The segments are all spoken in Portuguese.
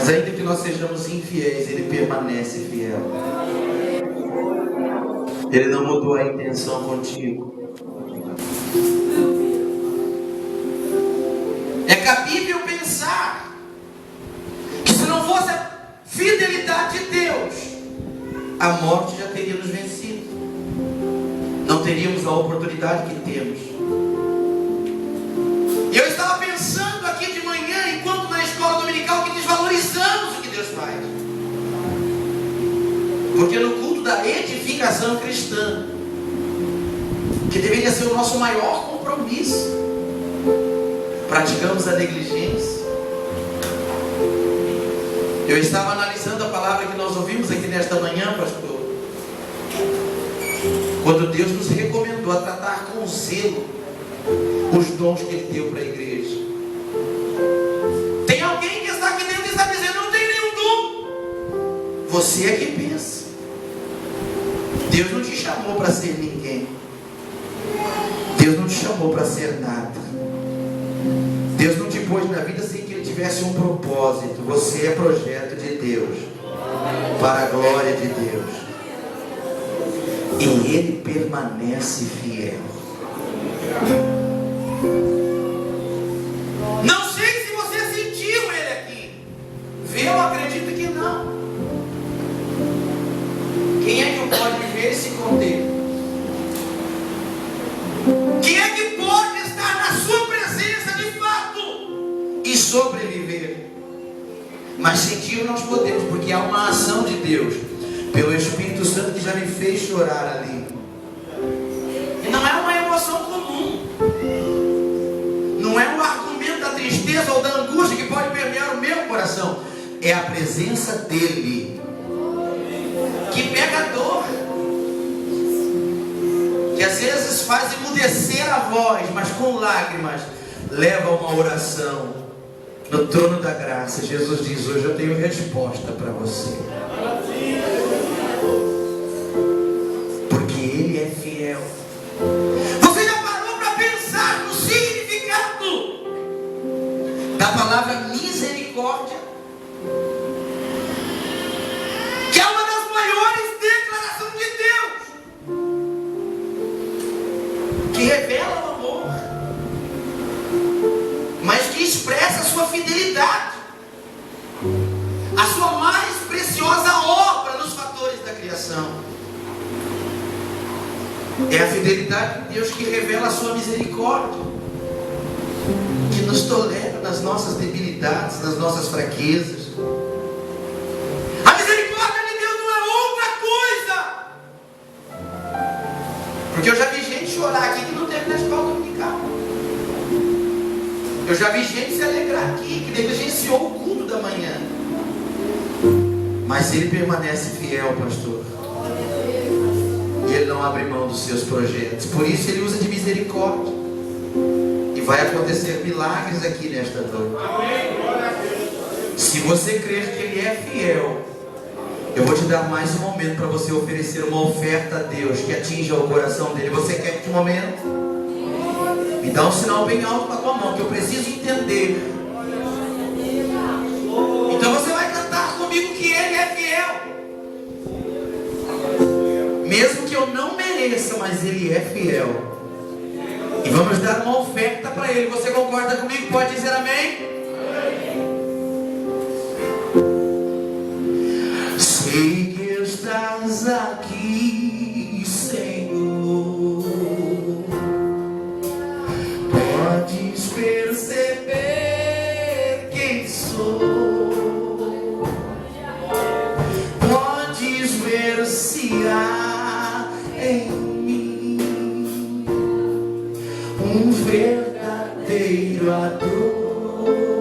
Mas ainda que nós sejamos infiéis, Ele permanece fiel. Ele não mudou a intenção contigo. É cabível pensar que se não fosse a fidelidade de Deus, a morte já teria nos vencido. Não teríamos a oportunidade que temos. E eu estava pensando aqui de manhã, enquanto na escola dominical, que desvalorizamos o que Deus faz. Porque no culto da edificação cristã, que deveria ser o nosso maior compromisso, praticamos a negligência. Eu estava analisando a palavra que nós ouvimos aqui nesta manhã, pastor, quando Deus nos recomendou a tratar com zelo os dons que Ele deu para a igreja. Tem alguém que está aqui dentro e está dizendo: não tem nenhum dom. Você é que pensa. Deus não te chamou para ser ninguém. Deus não te chamou para ser nada. Deus não te pôs na vida sem que Ele tivesse um propósito. Você é projeto de Deus, para a glória de Deus. E Ele permanece fiel. Não sei se você sentiu Ele aqui. Eu acredito que não. Quem é que pode viver e se conter? Quem é que pode estar na sua presença de fato e sobreviver? Mas sentir nós podemos, porque há uma ação de Deus pelo Espírito Santo que já me fez chorar ali. E não é uma emoção comum. Não é um argumento da tristeza ou da angústia que pode permear o meu coração. É a presença dEle que pega a dor, que às vezes faz emudecer a voz, mas com lágrimas leva a uma oração no trono da graça. Jesus diz: hoje eu tenho resposta para você, porque Ele é fiel. Você já parou para pensar no significado da palavra misericórdia? Que é uma das maiores declarações de Deus, que revela o amor, mas que expressa a sua fidelidade, a sua mais preciosa obra nos fatores da criação. É a fidelidade de Deus que revela a sua misericórdia, que nos tolera nas nossas debilidades, nas nossas fraquezas. A misericórdia de Deus não é outra coisa, porque eu já vi gente chorar aqui que não teve na escola dominical. Eu já vi gente se alegrar aqui que negligenciou o culto da manhã. Mas Ele permanece fiel, pastor. E Ele não abre mão dos seus projetos. Por isso Ele usa de misericórdia. E vai acontecer milagres aqui nesta noite. Se você crer que Ele é fiel, eu vou te dar mais um momento para você oferecer uma oferta a Deus que atinja o coração dele. Você quer que momento? Me dá um sinal bem alto com a tua mão, que eu preciso entender. Então você vai cantar comigo que Ele é fiel, mesmo que eu não mereça, mas Ele é fiel. E vamos dar uma oferta para Ele. Você concorda comigo? Pode dizer amém? Sei que estás aqui, Senhor. Podes perceber quem sou. Podes ver se há em mim um verdadeiro adorador.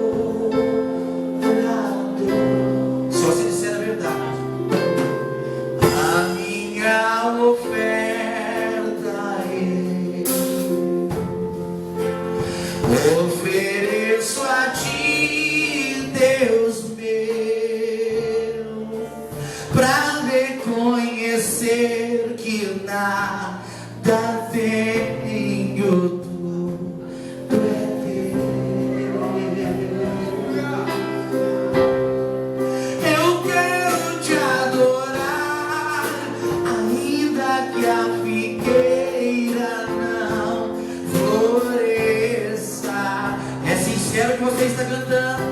quero que você esteja cantando.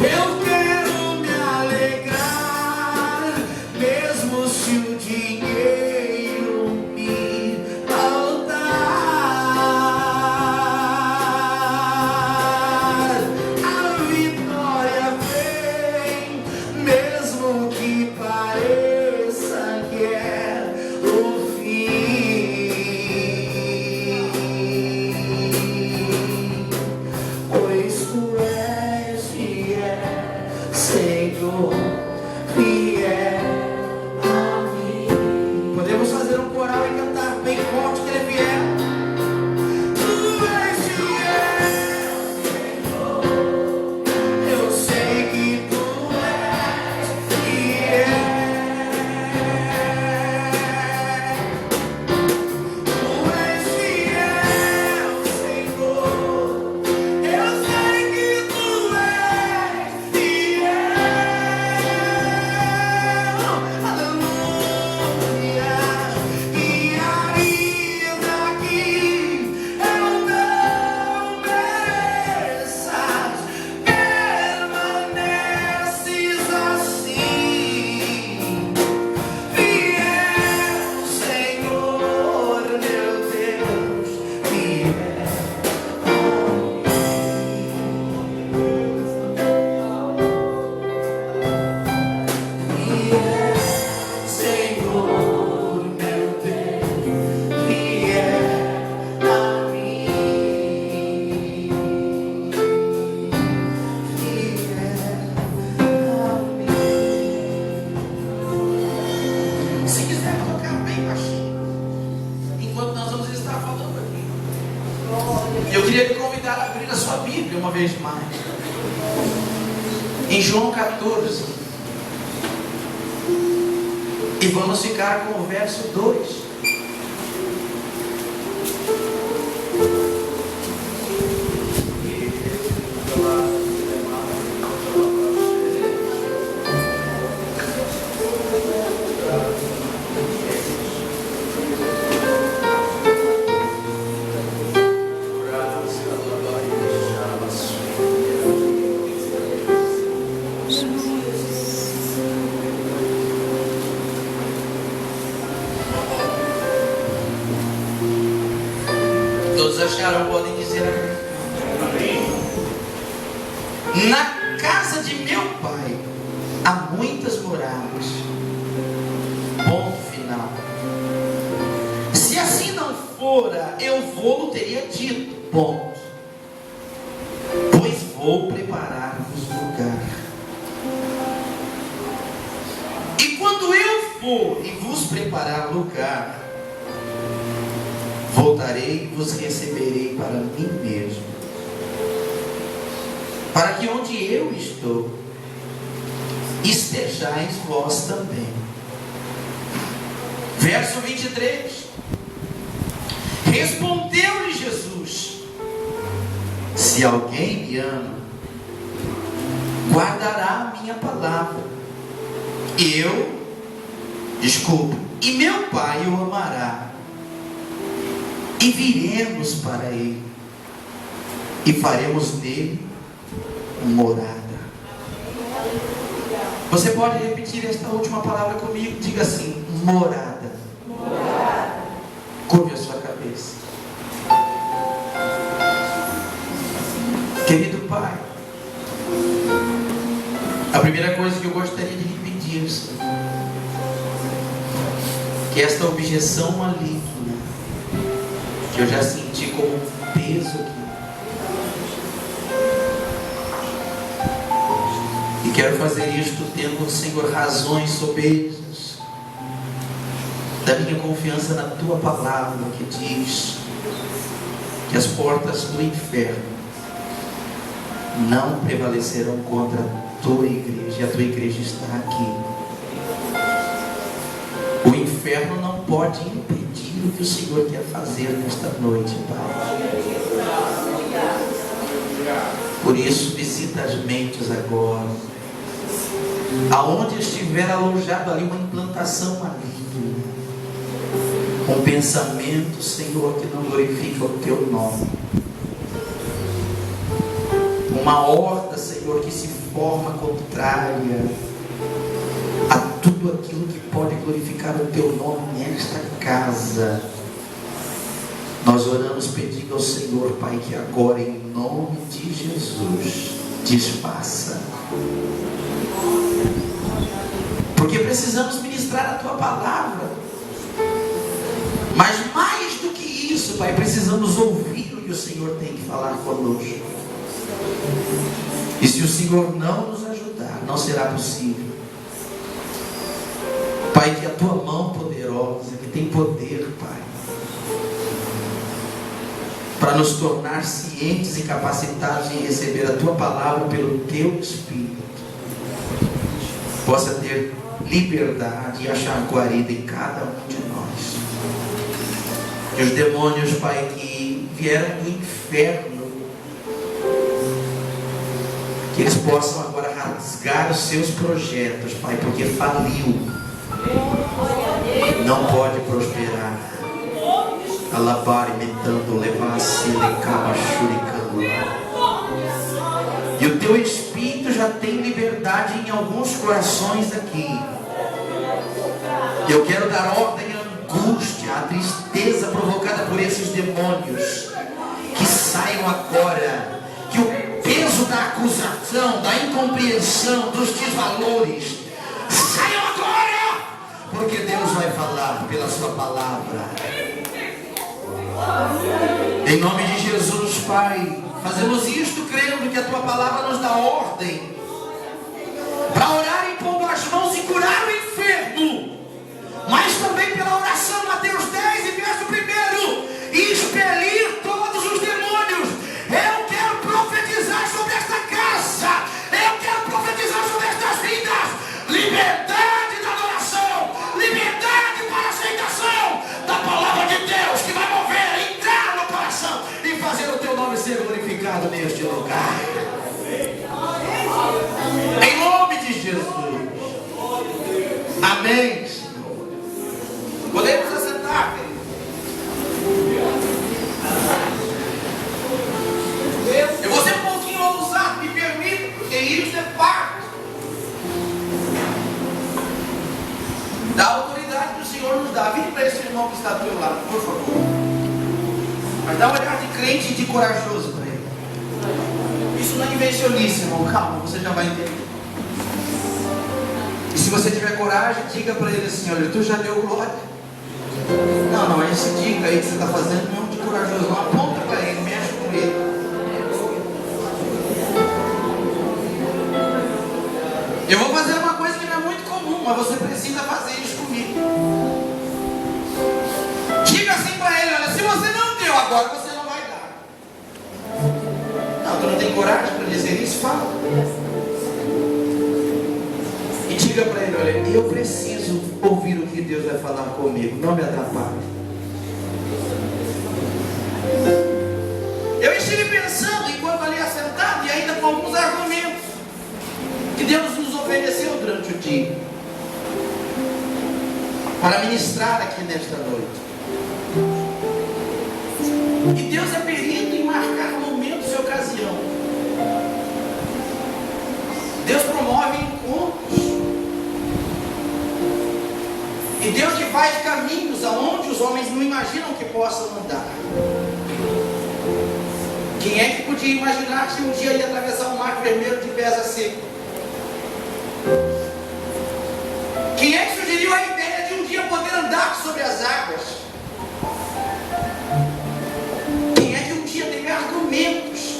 Eu quero me alegrar, mesmo se o dinheiro me faltar. A vitória vem, mesmo que pareça que é o fim, pois tu és fiel, Senhor, fiel a mim. Podemos fazer um coral e cantar bem forte que Ele é fiel. Tu és fiel, Senhor, eu sei que tu és fiel. Tu és fiel, Senhor, eu sei que tu és fiel. Aleluia. E ainda que eu não mereça, permaneces assim. Fiel, Senhor, meu Deus, fiel. Fiel, Senhor, meu Deus, fiel a mim. Fiel a mim. Se quiser tocar bem baixinho, enquanto nós vamos estar falando aqui, eu queria lhe convidar a abrir a sua Bíblia uma vez mais, em João 14, e vamos ficar com o verso 2. Todos acharam? Podem dizer amém. Na casa de meu pai há muitas moradas. Ponto final. Se assim não fora, eu vou teria dito. Ponto. Pois vou preparar-vos lugar. E quando eu for e vos preparar lugar, voltarei e vos receberei para mim mesmo, para que onde eu estou, estejais vós também. Verso 23. Respondeu-lhe Jesus: se alguém me ama, guardará a minha palavra. E meu Pai o amará. E viremos para Ele, e faremos nele morada. Você pode repetir esta última palavra comigo? Diga assim: morada. Morada. Curve a sua cabeça. Querido Pai, a primeira coisa que eu gostaria de lhe pedir, Senhor, que esta objeção maligna, que eu já senti como um peso aqui, e quero fazer isto tendo, Senhor, razões sobejas da minha confiança na Tua palavra, que diz que as portas do inferno não prevalecerão contra a Tua igreja, e a Tua igreja está aqui. O inferno não pode impedir o que o Senhor quer fazer nesta noite, Pai. Por isso, visita as mentes agora. Aonde estiver alojado ali uma implantação maligna, um pensamento, Senhor, que não glorifica o Teu nome, uma horda, Senhor, que se forma contrária a tudo aquilo que pode glorificar o Teu nome nesta casa. Nós oramos pedindo ao Senhor, Pai, que agora, em nome de Jesus, desfaça. Porque precisamos ministrar a Tua palavra. Mas mais do que isso, Pai, precisamos ouvir o que o Senhor tem que falar conosco. E se o Senhor não nos ajudar, não será possível. Pai, que a Tua mão poderosa, que tem poder, Pai, para nos tornar cientes e capacitados em receber a Tua palavra pelo Teu Espírito, possa ter liberdade e achar guarida em cada um de nós. Que os demônios, Pai, que vieram do inferno, que eles possam agora rasgar os seus projetos, Pai, porque faliu, não pode prosperar. Alabare, metando, levar a sila, caba, churicando. E o Teu Espírito já tem liberdade em alguns corações aqui. Eu quero dar ordem à angústia, à tristeza provocada por esses demônios, que saiam agora. Que o peso da acusação, da incompreensão, dos desvalores saiam agora, porque Deus vai falar pela Sua palavra. Em nome de Jesus, Pai, fazemos isto crendo que a Tua palavra nos dá ordem para orar impondo as mãos e curar o enfermo, mas também pela oração, Mateus 10 e verso 1, e expelir todos os demônios. Eu quero profetizar sobre esta casa, eu quero profetizar sobre estas vidas, liberdade da adoração, liberdade para a aceitação da palavra de Deus, que vai mover, entrar no coração e fazer o Teu nome ser glorificado neste lugar. Em nome de Jesus. Amém, Senhor. Podemos assentar, querido. Eu vou ser um pouquinho ousado, me permita, porque isso é parte da autoridade que o Senhor nos dá. Vire para esse irmão que está do teu lado, por favor. Mas dá um olhar de crente e de corajoso para ele. Isso não é invencionice, irmão. Calma, você já vai entender. E se você tiver coragem, diga para ele assim: olha, tu já deu glória. Não, esse dica aí que você está fazendo não é de corajoso, não. Aponta para ele, mexe com ele. Eu vou fazer uma coisa que não é muito comum, mas você precisa fazer isso comigo. Diga assim para ele: olha, se você não deu agora, você não vai dar. Não, tu não tem coragem para dizer isso? Fala. E diga para ele: olha, eu preciso ouvir o que Deus vai falar comigo, não me atrapalhe. Eu estive pensando, enquanto ali assentado, e ainda com alguns argumentos que Deus nos ofereceu durante o dia para ministrar aqui nesta noite. E Deus é perito em marcar momentos e ocasião. Deus promove encontros. E Deus que faz caminhos aonde os homens não imaginam que possam andar. Quem é que podia imaginar que um dia ia atravessar o mar vermelho de pés a seco? Quem é que sugeriu a ideia de um dia poder andar sobre as águas? Quem é que um dia teve argumentos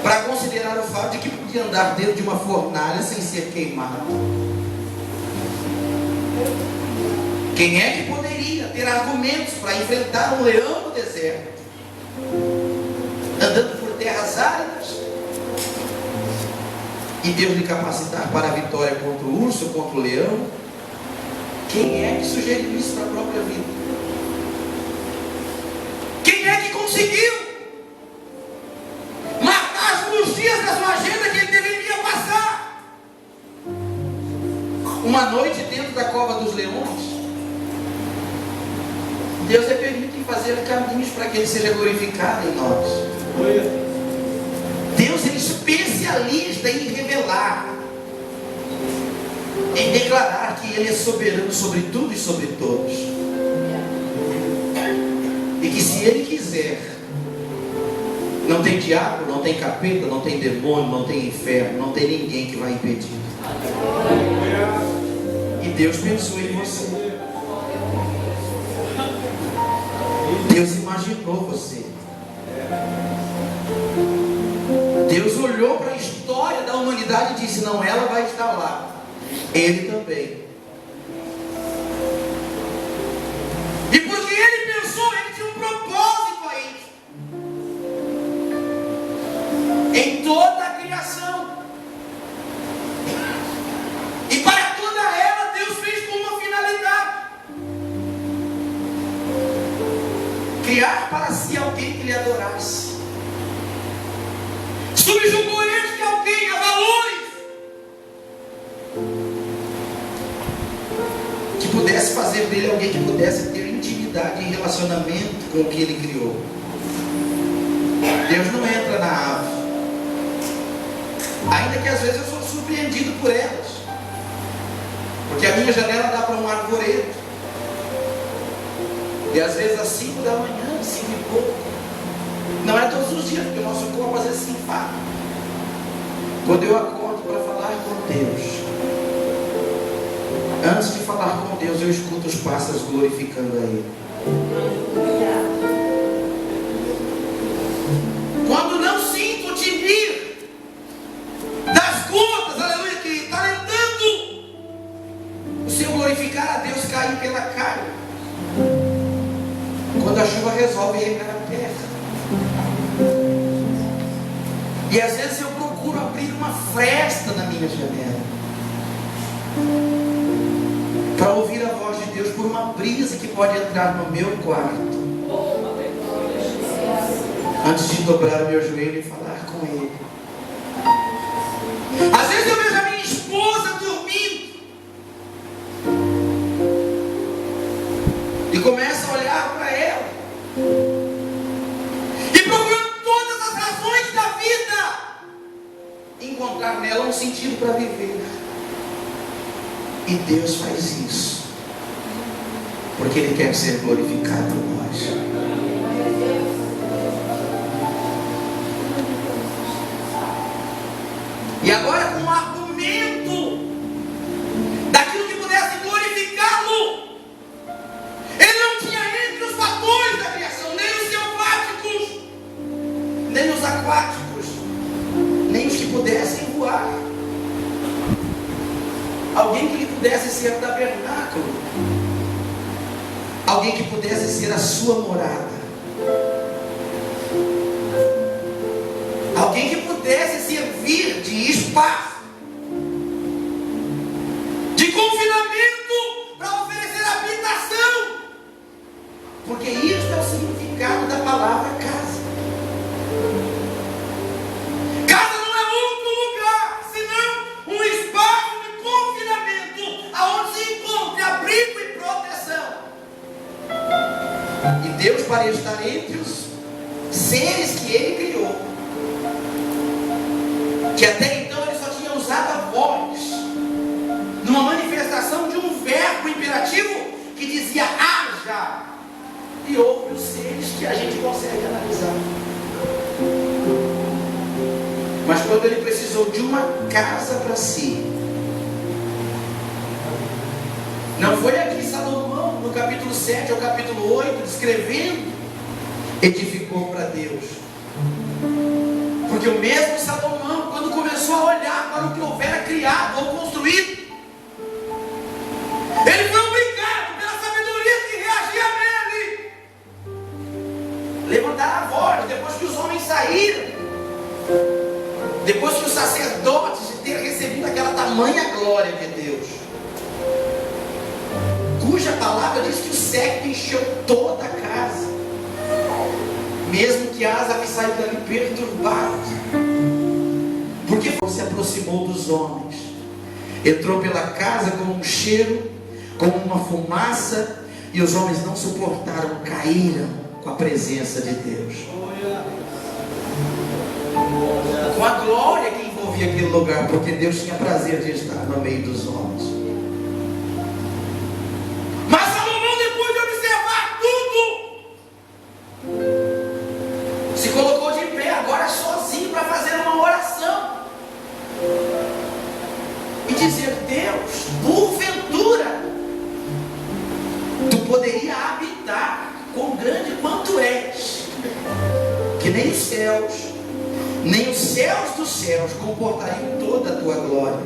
para considerar o fato de que podia andar dentro de uma fornalha sem ser queimado? Quem é que poderia ter argumentos para enfrentar um leão no deserto, andando por terras áridas, e Deus lhe capacitar para a vitória contra o urso, contra o leão? Quem é que sugeriu isso para a própria vida? Quem é que conseguiu marcar nos dias da sua agenda que ele deveria passar uma noite dentro da cova dos leões? Deus é perito em fazer caminhos para que Ele seja glorificado em nós. Deus Deus é especialista em revelar, em declarar que Ele é soberano sobre tudo e sobre todos. E que se Ele quiser, não tem diabo, não tem capeta, não tem demônio, não tem inferno, não tem ninguém que vai impedir. E Deus pensou em você. Deus imaginou você. Deus olhou para a história da humanidade e disse: não, ela vai estar lá. Ele também. E porque Ele pensou, Ele tinha um propósito aí em toda a criação. E para toda ela Deus fez com uma finalidade: criar para si alguém que lhe adorasse. Subjugou este alguém a valores que pudesse fazer dele alguém que pudesse ter intimidade e relacionamento com o que Ele criou. Deus não entra na ave, ainda que às vezes eu sou surpreendido por elas, porque a minha janela dá para um arvoredo, e às vezes às 5 da manhã, 5 e pouco, não é todos os dias, porque o nosso corpo às vezes se enfada. Quando eu acordo para falar com Deus, antes de falar com Deus, eu escuto os pássaros glorificando a Ele. Quando não sinto o timir das gotas, aleluia, que está tentando o seu glorificar a Deus cair pela cara. Quando a chuva resolve regar a terra. E às vezes eu procuro abrir uma fresta na minha janela para ouvir a voz de Deus por uma brisa que pode entrar no meu quarto, antes de dobrar o meu joelho e falar com Ele. Às vezes eu vejo a minha esposa dormindo e começo a olhar para ela e procurando todas as razões da vida encontrar nela um sentido para viver. E Deus faz isso porque Ele quer ser glorificado por nós. E agora, com o argumento daquilo que pudesse glorificá-lo, Ele não tinha entre os fatores da criação, nem os selváticos, nem os aquáticos, nem os que pudessem voar. Alguém que lhe pudesse ser tabernáculo, alguém que pudesse ser a sua morada, alguém que pudesse servir de espaço, de confinamento, para oferecer habitação, porque isto é o significado da palavra casa. Casa não é outro lugar senão um espaço de confinamento, aonde se encontra abrigo e proteção. E Deus, para estar entre os seres que Ele criou, que até então Ele só tinha usado a voz, numa manifestação de um verbo imperativo que dizia haja, e houve os seres que a gente consegue analisar. Mas quando Ele precisou de uma casa para si, não foi aqui Salomão, no capítulo 7 ao capítulo 8, descrevendo, edificou para Deus. Porque o mesmo Salomão, quando começou a olhar para o que houvera criado ou construído, ele foi obrigado pela sabedoria que reagia nele levantar a voz, depois que os homens saíram, depois que os sacerdotes de ter recebido aquela tamanha glória de Deus, cuja palavra diz que o séquito encheu toda a casa, mesmo que Asa que saiu dali perturbado, porque se aproximou dos homens, entrou pela casa com um cheiro, com uma fumaça, e os homens não suportaram, caíram com a presença de Deus. com a glória que envolvia aquele lugar, porque Deus tinha prazer de estar no meio dos homens. Mas Salomão, depois de observar tudo, se colocou de pé agora sozinho para fazer uma oração e dizer: Deus, porventura tu poderia habitar, quão grande quanto és, que nem os céus dos céus comportariam toda a tua glória.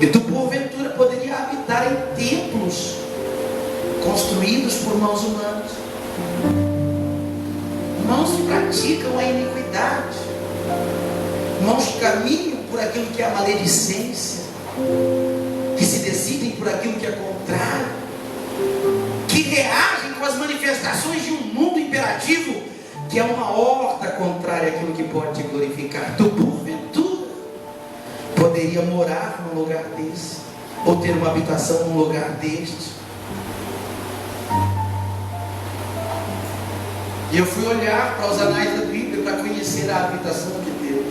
E tu porventura poderia habitar em templos construídos por mãos humanas, mãos que praticam a iniquidade, mãos que caminham por aquilo que é a maledicência, que se decidem por aquilo que é contrário, que reagem com as manifestações de um mundo imperativo, que é uma horta contrária àquilo que pode te glorificar. Tu porventura poderia morar num lugar desse, ou ter uma habitação num lugar deste? E eu fui olhar para os anais da Bíblia para conhecer a habitação de Deus.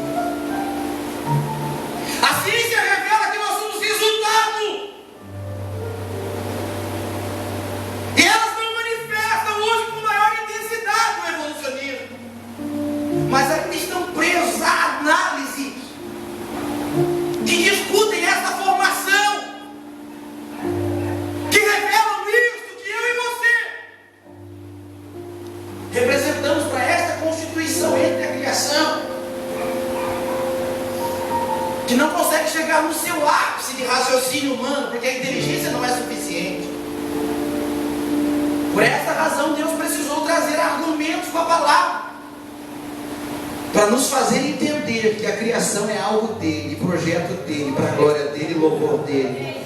A ciência revela que nós somos resultado. E elas não manifestam hoje com maior intensidade o evolucionismo, mas ainda estão presos à análise que discutem essa formação, que revelam isso, que eu e você representamos para esta constituição entre a criação, que não consegue chegar no seu ápice de raciocínio humano, porque a inteligência não é suficiente. Por essa razão Deus precisou trazer argumentos com a palavra, para nos fazer entender que a criação é algo dele, projeto dele, para a glória dele e louvor dele.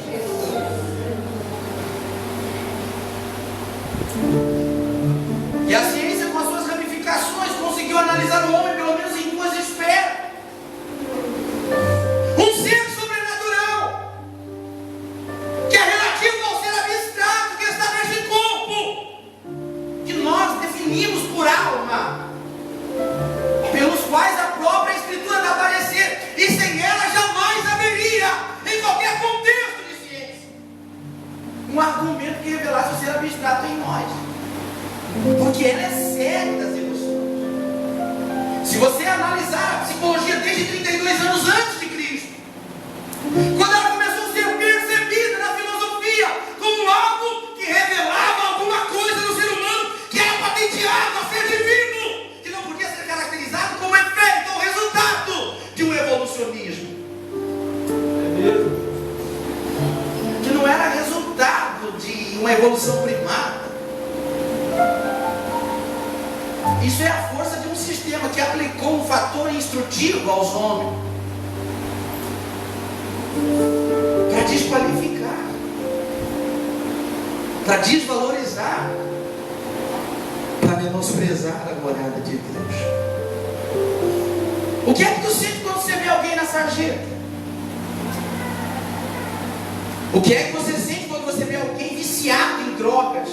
E a ciência, com as suas ramificações, conseguiu analisar o homem pelo menos em duas esferas. Um ser sobrenatural, que é relativo ao ser abstrato que está neste corpo, que nós definimos por alma, pelos quais a própria Escritura dá parecer, e sem ela jamais haveria, em qualquer contexto de ciência, um argumento que revelasse o ser abstrato em nós, porque ela é séria das emoções. Se você analisar a psicologia desde 32 anos antes de Cristo, quando ela começou a ser percebida na filosofia como algo que revelava alguma coisa no ser humano que era patenteado a ser divino, que não podia ser caracterizado como efeito ou resultado de um evolucionismo, que não era resultado de uma evolução primária. Isso é a força de um sistema que aplicou um fator instrutivo aos homens para desqualificar, para desvalorizar, para menosprezar a morada de Deus. O que é que tu sente quando você vê alguém na sarjeta? O que é que você sente quando você vê alguém viciado em drogas?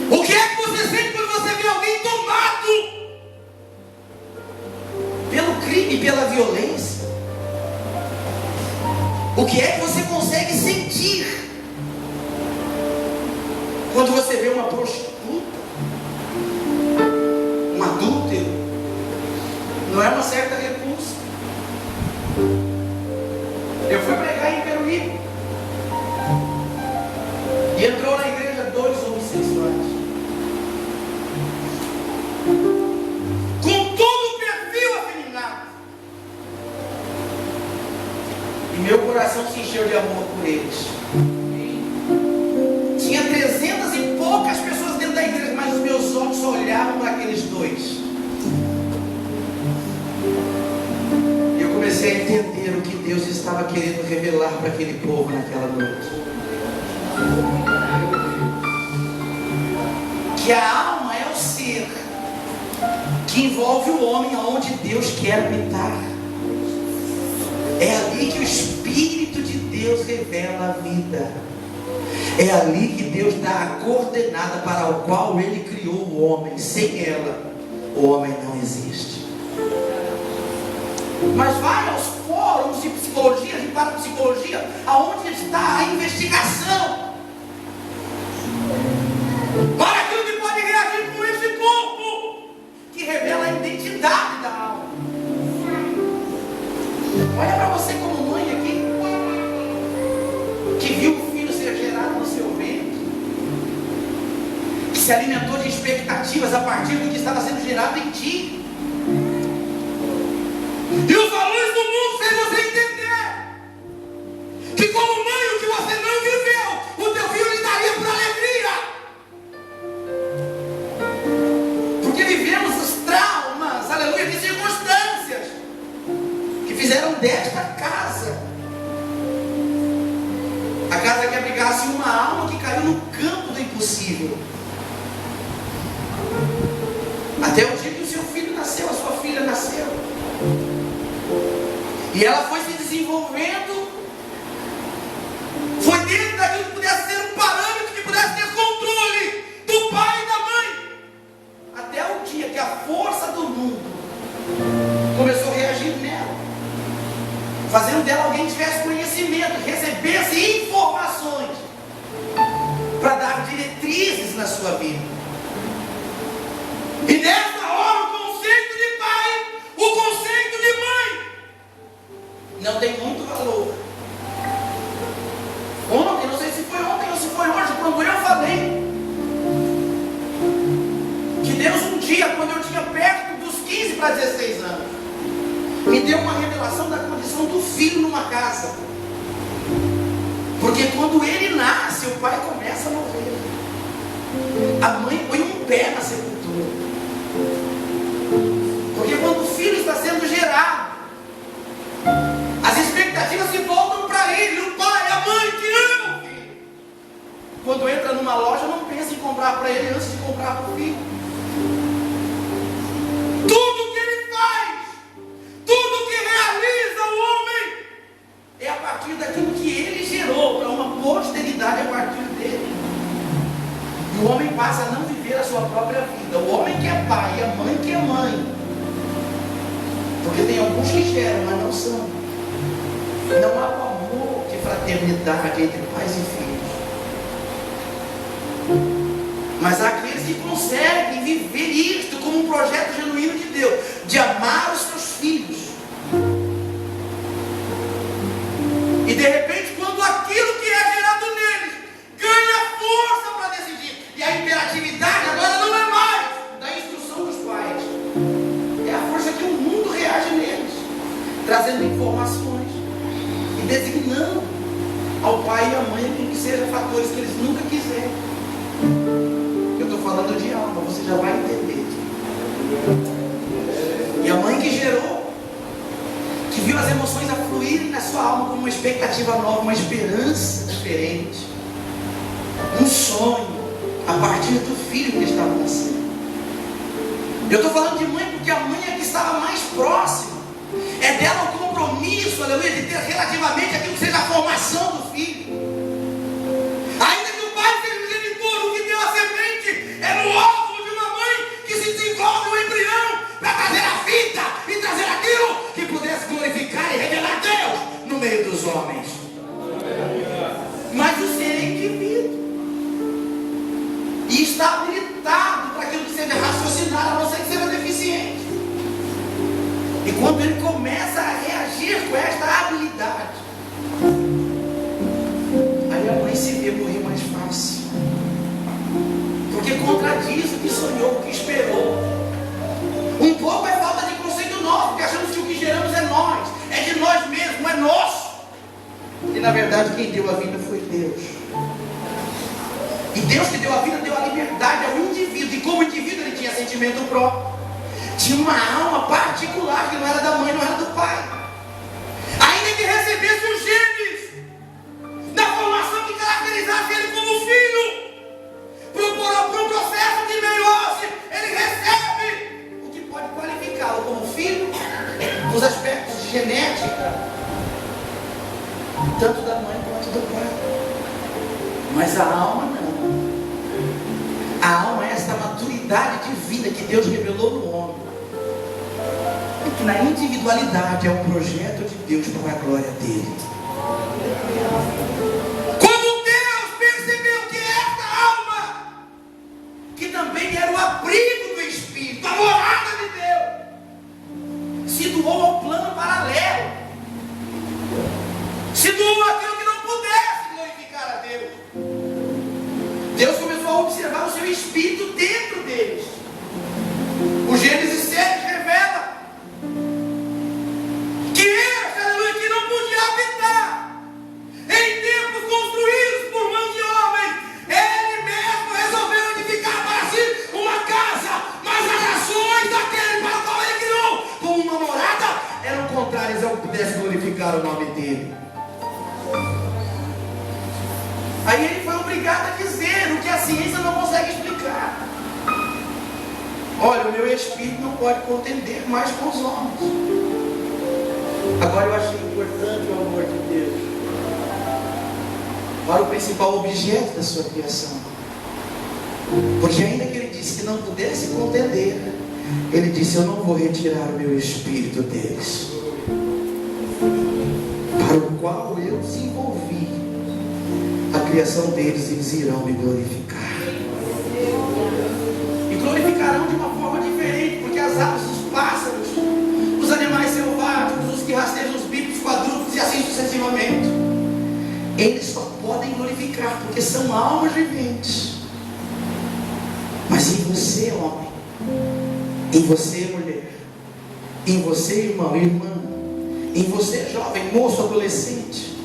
O que é que você sente quando você vê alguém tomado pelo crime e pela violência? O que é que você consegue sentir quando você vê uma prostituta, um adúltero? Não é uma certa repulsa? Eu fui pregar em Peruíbe e entrou na igreja 2 homossexuais, com todo o perfil afeminado, e meu coração se encheu de amor por eles. Tinha 300 e poucas pessoas dentro da igreja, mas os meus olhos só olhavam para aqueles dois. Eu comecei a entender o que Deus estava querendo revelar para aquele povo naquela noite. Que a alma é o ser que envolve o homem aonde Deus quer habitar. É ali que o Espírito de Deus revela a vida. É ali que Deus dá a coordenada para o qual Ele criou o homem. Sem ela, o homem não existe. Mas vai aos fóruns de psicologia, de parapsicologia, aonde está a investigação para aquilo que pode reagir com esse corpo, que revela a identidade da alma. Olha para você como mãe aqui, que viu o filho ser gerado no seu ventre, que se alimentou de expectativas a partir do que estava sendo gerado em ti. E os valores do mundo fez você entender que como mãe o que você não viveu, o teu filho lhe daria por alegria. Porque vivemos os traumas, aleluia, de circunstâncias que fizeram desta casa a casa que abrigasse uma alma que caiu no campo do impossível. Até o dia que o seu filho nasceu, a sua filha nasceu. E ela foi se desenvolvendo, foi dentro daquilo que pudesse ser um parâmetro, que pudesse ter controle do pai e da mãe. Até o dia que a força do mundo começou a reagir nela, fazendo dela alguém que tivesse conhecimento, recebesse informações para dar diretrizes na sua vida. E nessa hora o conceito de pai, o conceito de mãe não tem muito valor. Ontem, não sei se foi ontem ou se foi hoje, quando eu falei que Deus um dia, quando eu tinha perto dos 15 para 16 anos, me deu uma revelação da condição do filho numa casa. Porque quando ele nasce, o pai começa a morrer. A mãe põe um pé na sepultura. Porque quando o filho está sendo gerado, as expectativas se voltam para ele, o pai, a mãe que ama o filho. Quando entra numa loja, não pensa em comprar para ele antes de comprar para o filho. Tudo que ele faz, tudo que realiza o homem, é a partir daquilo que ele gerou para uma posteridade a partir dele. E o homem passa a não viver a sua própria vida. O homem que é pai e a mãe que é mãe. Porque tem alguns que geram, mas não são. Não há um amor de fraternidade entre pais e filhos. Mas há aqueles que conseguem viver isto como um projeto genuíno de Deus, de amar os seus filhos. E de repente, quando aquilo que é gerado neles ganha força para decidir, e a imperatividade agora não é mais da instrução dos pais, é a força que o mundo reage neles, trazendo informações e designando ao pai e à mãe que sejam fatores que eles nunca quiseram. Eu estou falando de alma, você já vai entender. E a mãe que gerou, que viu as emoções afluírem na sua alma como uma expectativa nova, uma esperança diferente, um sonho a partir do filho que estava nascendo. Eu estou falando de mãe porque a mãe é que estava mais próxima. É dela o compromisso, aleluia, de ter relativamente aquilo que seja a formação do filho. Ainda que o pai seja o genitor, o que deu a semente é no óvulo de uma mãe que se desenvolve o embrião para trazer a vida e trazer aquilo que pudesse glorificar e revelar Deus no meio dos homens. Mas o ser é indivíduo e está habilitado para aquilo que seja raciocinado, a não ser que seja deficiente. E quando ele começa a reagir com esta habilidade, aí a mãe se vê morrer mais fácil, porque contradiz o que sonhou, o que esperou. Um pouco é falta de conceito nosso, porque achamos que o que geramos é nós, é de nós mesmos, é nosso. E na verdade quem deu a vida foi Deus. E Deus que deu a vida deu a liberdade ao indivíduo, e como indivíduo ele tinha sentimento próprio, tinha uma alma particular que não era da mãe, não era do pai. Ainda que recebesse os genes da formação que caracterizasse ele como filho, para um processo de meiose, ele recebe o que pode qualificá-lo como filho nos aspectos de genética, tanto da mãe quanto do pai. Mas a alma não. A alma é esta maturidade divina que Deus revelou no homem. E que na individualidade é um projeto de Deus para a glória dele. Quando Deus percebeu que esta alma, que também era o abrigo do Espírito, a morada de Deus, se doou ao plano paralelo, se doou aquilo que não pudesse glorificar a Deus. Deus começou a observar o seu Espírito dentro deles. O Gênesis 7 revela que este, aleluia, que não podia habitar em templos construídos por mãos de homens. Ele mesmo resolveu edificar para si uma casa, mas as ações daquele para o qual ele criou como uma morada eram contrárias ao que pudesse glorificar o nome dele. Aí ele foi obrigado a dizer o que a ciência não consegue explicar. Olha, o meu espírito não pode contender mais com os homens. Agora eu achei importante o amor de Deus para o principal objeto da sua criação. Porque ainda que ele disse que não pudesse contender, ele disse: eu não vou retirar o meu espírito deles, para o qual eu desenvolvi a criação deles, eles irão me glorificar. E glorificarão de uma forma diferente, porque as aves, os pássaros, os animais selváticos, os que rastejam os bípedos, quadrúpedes e assim sucessivamente, eles só podem glorificar porque são almas viventes. Mas em você, homem, em você, mulher, em você, irmão e irmã, em você, jovem, moço, adolescente,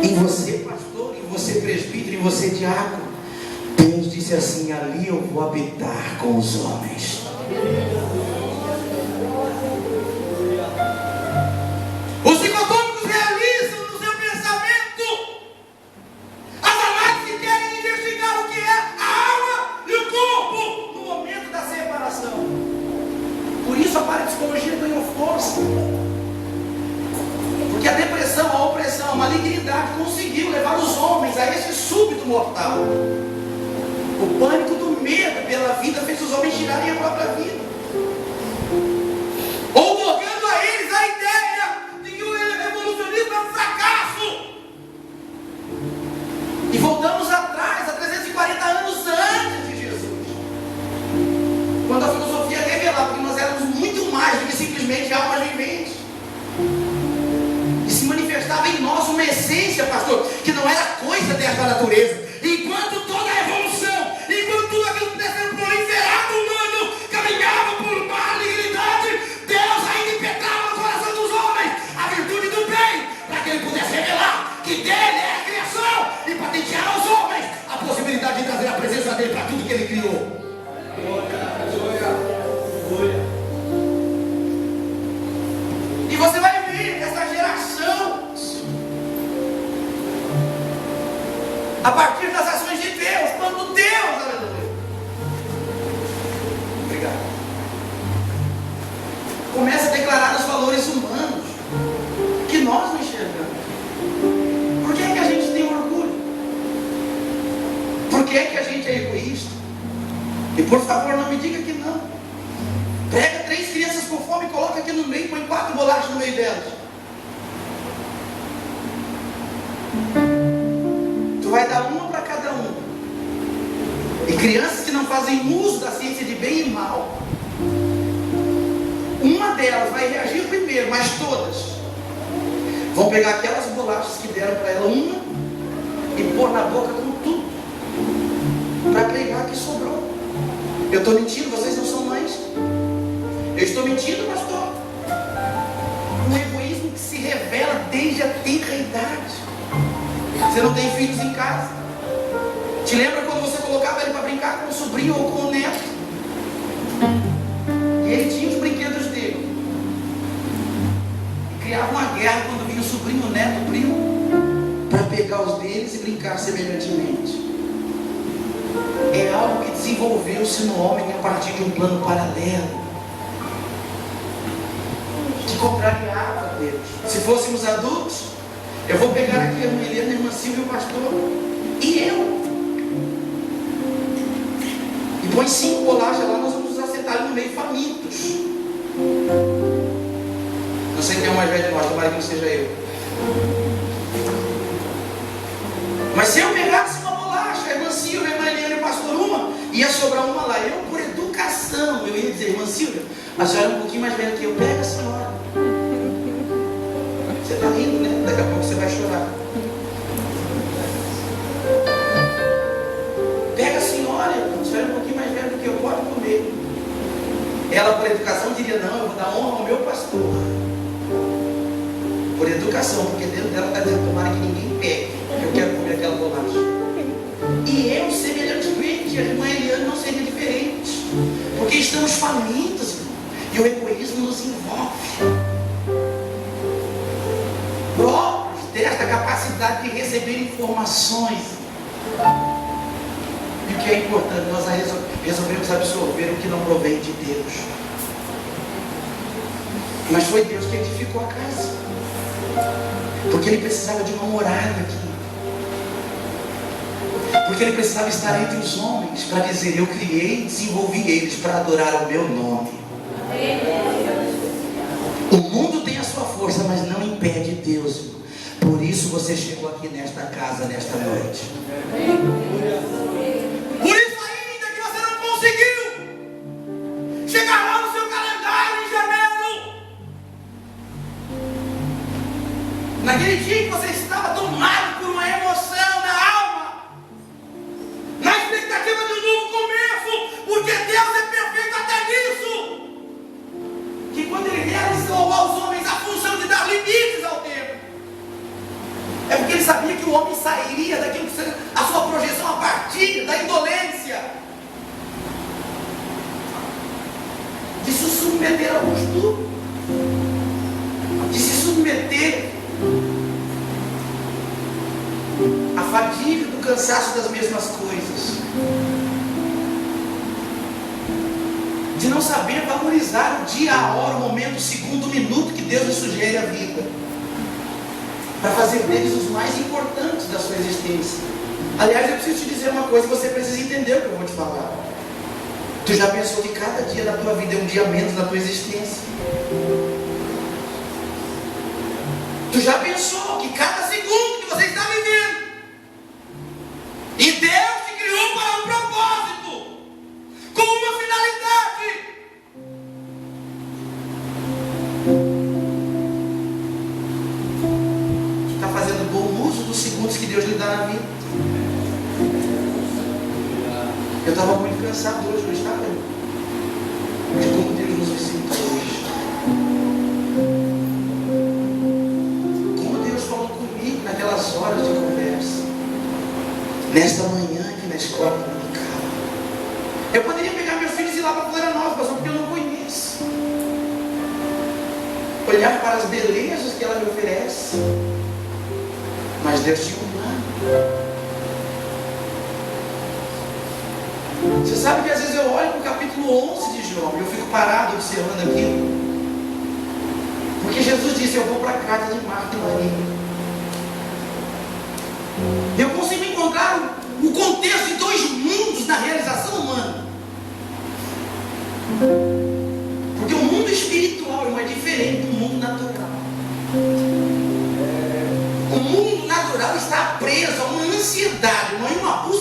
em você, pastor, em você, presbítero, em você, diácono, Deus disse assim: ali eu vou habitar com os homens. Os psicotômicos realizam no seu pensamento as análises que querem investigar o que é a alma e o corpo no momento da separação. Por isso a parapsicologia ganhou força. Porque a depressão, a opressão, a malignidade conseguiu levar os homens a esse súbito mortal. O pânico do medo pela vida fez os homens tirarem a própria vida, outorgando a eles a ideia de que o evolucionismo é um fracasso. E voltamos atrás, a 340 anos antes de Jesus, quando a filosofia revelava que nós éramos muito mais do que simplesmente almas viventes. E se manifestava em nós uma essência, pastor, que não era coisa desta natureza. Enquanto toda a evolução, enquanto tudo aquilo que estava sendo proliferado humano caminhava por malignidade, Deus ainda impetrava no coração dos homens a virtude do bem, para que ele pudesse revelar que dele é a criação e patentear aos homens a possibilidade de trazer a presença dele para tudo que ele criou. E você vai ver essa geração a partir das ações de Deus, quando Deus, aleluia, obrigado, começa a declarar os valores humanos que nós não enxergamos. Por que é que a gente tem orgulho? Por que é que a gente é egoísta? E por favor, não me diga que não. Pega 3 crianças com fome, coloca aqui no meio, põe 4 bolachas no meio delas. Vai dar uma para cada um. E crianças que não fazem uso da ciência de bem e mal, uma delas vai reagir primeiro, mas todas vão pegar aquelas bolachas que deram para ela uma e pôr na boca com tudo, para pregar que sobrou. Eu estou mentindo? Vocês não são mães? Eu estou mentindo, pastor? Um egoísmo que se revela desde a tenra idade. Você não tem filhos em casa? Te lembra quando você colocava ele para brincar com o sobrinho ou com o neto? E ele tinha os brinquedos dele. E criava uma guerra quando vinha o sobrinho, o neto, o primo, para pegar os deles e brincar semelhantemente. É algo que desenvolveu-se no homem a partir de um plano paralelo, que contrariava Deus. Se fôssemos adultos, eu vou pegar aqui a irmã Helena, a irmã Silvia e o pastor, e eu Põe 5 bolachas lá, nós vamos nos assentar no meio famintos. Não sei quem é o mais velho de nós, tomara que não seja eu. Mas se eu pegasse uma bolacha, a irmã Silvia, a irmã Eliane e o pastor uma, ia sobrar uma lá. Eu, por educação, eu ia dizer: irmã Silvia, a senhora é um pouquinho mais velha que eu, pega a senhora. Você está rindo, né? Daqui a pouco você vai chorar. Pega a senhora, a senhora é um pouquinho mais velha do que eu, pode comer. Ela, por educação, diria: não, eu vou dar honra ao meu pastor. Por educação, porque dentro dela está dizendo: tomara que ninguém pegue, eu quero comer aquela bolacha. E eu, semelhantemente, a irmã Eliane não seria diferente, porque estamos famintos, irmão, e o egoísmo nos envolve. Próprios desta capacidade de receber informações. E o que é importante, nós resolvemos absorver o que não provém de Deus. Mas foi Deus que edificou a casa, porque Ele precisava de uma morada aqui, porque Ele precisava estar entre os homens para dizer: eu criei e desenvolvi eles para adorar o meu nome. O mundo tem a sua força, mas não impede Deus, irmão. Por isso você chegou aqui nesta casa, nesta noite. Por isso ainda que você não conseguiu chegar lá no seu calendário em janeiro, naquele dia que você estava tomado por uma emoção na alma, na expectativa de um novo começo, porque Deus é perfeito até nisso, que quando Ele realizou aos homens a função de dar limites ao tempo, é porque Ele sabia que o homem sairia daquilo que seria a sua projeção a partir da indolência, de se submeter ao costume, de se submeter à fadiga do cansaço das mesmas coisas, de não saber valorizar o dia, a hora, o momento, o segundo, o minuto que Deus lhe sugere a vida, para fazer deles os mais importantes da sua existência. Aliás, eu preciso te dizer uma coisa, você precisa entender o que eu vou te falar. Tu já pensou que cada dia da tua vida é um dia menos na tua existência? Tu já pensou que cada segundo que você está vivendo, e Deus te criou para um propósito, com uma finalidade? Tu está fazendo bom uso dos segundos que Deus lhe dá na vida? Eu estava muito cansado hoje, não estava? De como Deus nos visita hoje. Como Deus falou comigo naquelas horas de conversa. Nesta manhã aqui na escola dominical. Eu poderia pegar meus filhos e ir lá para Florianópolis, mas porque eu não conheço. Olhar para as belezas que ela me oferece. Mas Deus tinha um plano. Você sabe que às vezes eu olho para o capítulo 11 de João e eu fico parado observando aquilo, porque Jesus disse: eu vou para a casa de Marta e Maria. Eu consigo encontrar o contexto de 2 mundos na realização humana, porque o mundo espiritual é diferente do mundo natural. O mundo natural está preso a uma ansiedade, uma busca